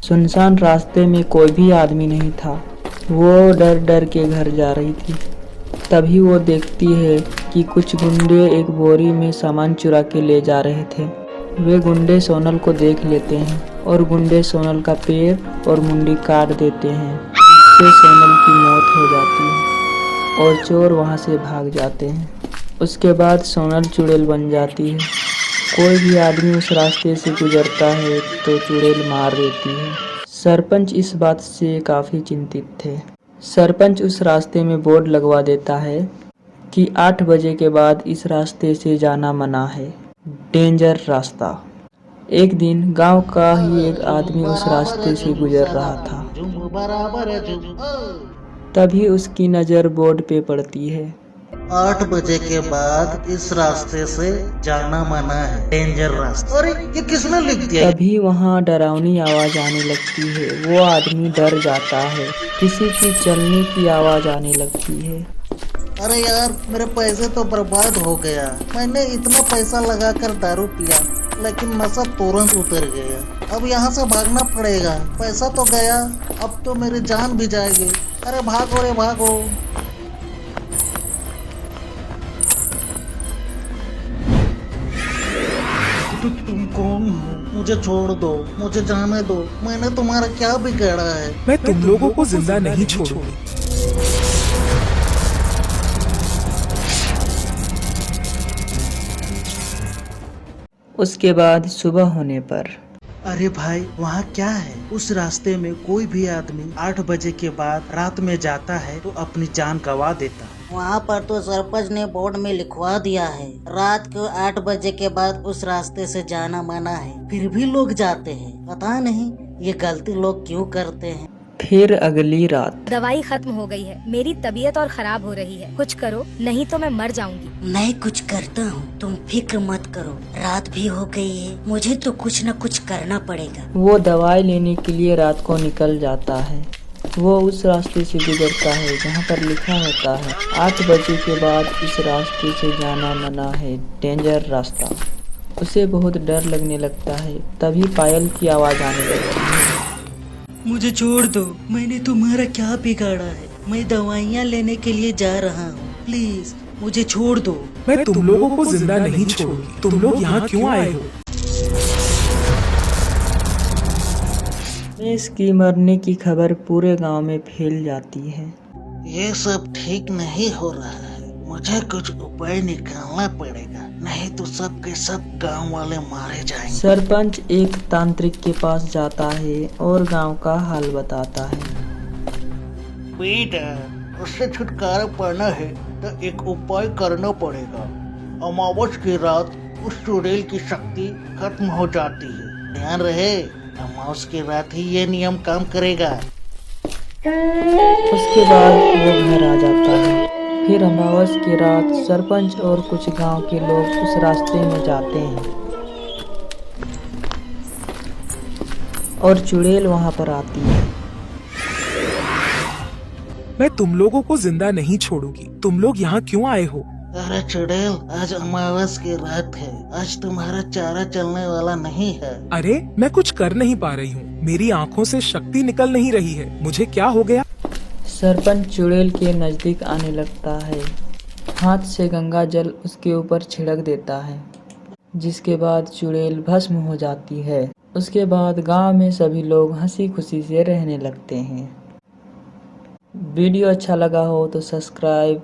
सुनसान रास्ते में कोई भी आदमी नहीं था। वो डर डर के घर जा रही थी। तभी वो देखती है कि कुछ गुंडे एक बोरी में सामान चुरा के ले जा रहे थे। वे गुंडे सोनल को देख लेते हैं और गुंडे सोनल का पैर और मुंडी काट देते हैं, जिससे सोनल की मौत हो जाती है और चोर वहां से भाग जाते हैं। उसके बाद सोनल चुड़ैल बन जाती है। कोई भी आदमी उस रास्ते से गुजरता है तो चुड़ैल मार देती है। सरपंच इस बात से काफ़ी चिंतित थे। सरपंच उस रास्ते में बोर्ड लगवा देता है कि 8 बजे के बाद इस रास्ते से जाना मना है, डेंजर रास्ता। एक दिन गांव का ही एक आदमी उस रास्ते से गुजर रहा था। तभी उसकी नज़र बोर्ड पे पड़ती है। 8 बजे के बाद इस रास्ते से जाना मना है, डेंजर रास्ता। अरे ये किसने लिख दिया? तभी वहाँ डरावनी आवाज आने लगती है। वो आदमी डर जाता है। किसी की चलने की आवाज आने लगती है। अरे यार, मेरे पैसे तो बर्बाद हो गया। मैंने इतना पैसा लगाकर दारू पिया, लेकिन नशा तुरंत उतर गया। अब यहाँ से भागना पड़ेगा। पैसा तो गया, अब तो मेरी जान भी जाएगी। अरे भागो रे भागो। तुम कौन हो? मुझे छोड़ दो, मुझे जाने दो। मैंने तुम्हारा क्या बिगाड़ा है? मैं तुम लोगों को जिंदा नहीं छोड़ूंगी। उसके बाद सुबह होने पर अरे भाई, वहाँ क्या है? उस रास्ते में कोई भी आदमी 8 बजे के बाद रात में जाता है तो अपनी जान गंवा देता है। वहाँ पर तो सरपंच ने बोर्ड में लिखवा दिया है, रात को 8 बजे के बाद उस रास्ते से जाना मना है, फिर भी लोग जाते हैं। पता नहीं ये गलती लोग क्यों करते हैं। फिर अगली रात दवाई खत्म हो गई है, मेरी तबीयत और खराब हो रही है, कुछ करो नहीं तो मैं मर जाऊंगी। मैं कुछ करता हूँ, तुम फिक्र मत करो। रात भी हो गई है, मुझे तो कुछ न कुछ करना पड़ेगा। वो दवाई लेने के लिए रात को निकल जाता है। वो उस रास्ते से गुजरता है जहाँ पर लिखा होता है 8 बजे के बाद इस रास्ते से जाना मना है, डेंजर रास्ता। उसे बहुत डर लगने लगता है। तभी पायल की आवाज आने लगती है। मुझे छोड़ दो, मैंने तुम्हारा क्या बिगाड़ा है? मैं दवाइयाँ लेने के लिए जा रहा हूँ, प्लीज मुझे छोड़ दो। मैं तुम लोगों को जिंदा नहीं छोड़ूंगी। तुम लोग यहाँ क्यों आए हो? इसकी मरने की खबर पूरे गांव में फैल जाती है। ये सब ठीक नहीं हो रहा है। मुझे कुछ उपाय निकालना पड़ेगा, नहीं तो सब के सब गांव वाले मारे जाएंगे। सरपंच एक तांत्रिक के पास जाता है और गांव का हाल बताता है। बेटा, उससे छुटकारा पाना है तो एक उपाय करना पड़ेगा। अमावस की रात उस चुड़ैल की शक्ति खत्म हो जाती है। ध्यान रहे, अमावस की रात ही ये नियम काम करेगा। उसके बाद वो घर आ जाता है। फिर अमावस की रात सरपंच और कुछ गांव के लोग उस रास्ते में जाते हैं और चुड़ैल वहां पर आती है। मैं तुम लोगों को जिंदा नहीं छोड़ूंगी। तुम लोग यहाँ क्यों आए हो? अरे चुड़ैल, आज अमावस की रात है। आज तुम्हारा चारा चलने वाला नहीं है। अरे मैं कुछ कर नहीं पा रही हूँ। मेरी आँखों से शक्ति निकल नहीं रही है। मुझे क्या हो गया? सरपंच चुड़ैल के नजदीक आने लगता है। हाथ से गंगा जल उसके ऊपर छिड़क देता है, जिसके बाद चुड़ैल भस्म हो जाती है। उसके बाद गांव में सभी लोग हंसी खुशी से रहने लगते हैं। वीडियो अच्छा लगा हो तो सब्सक्राइब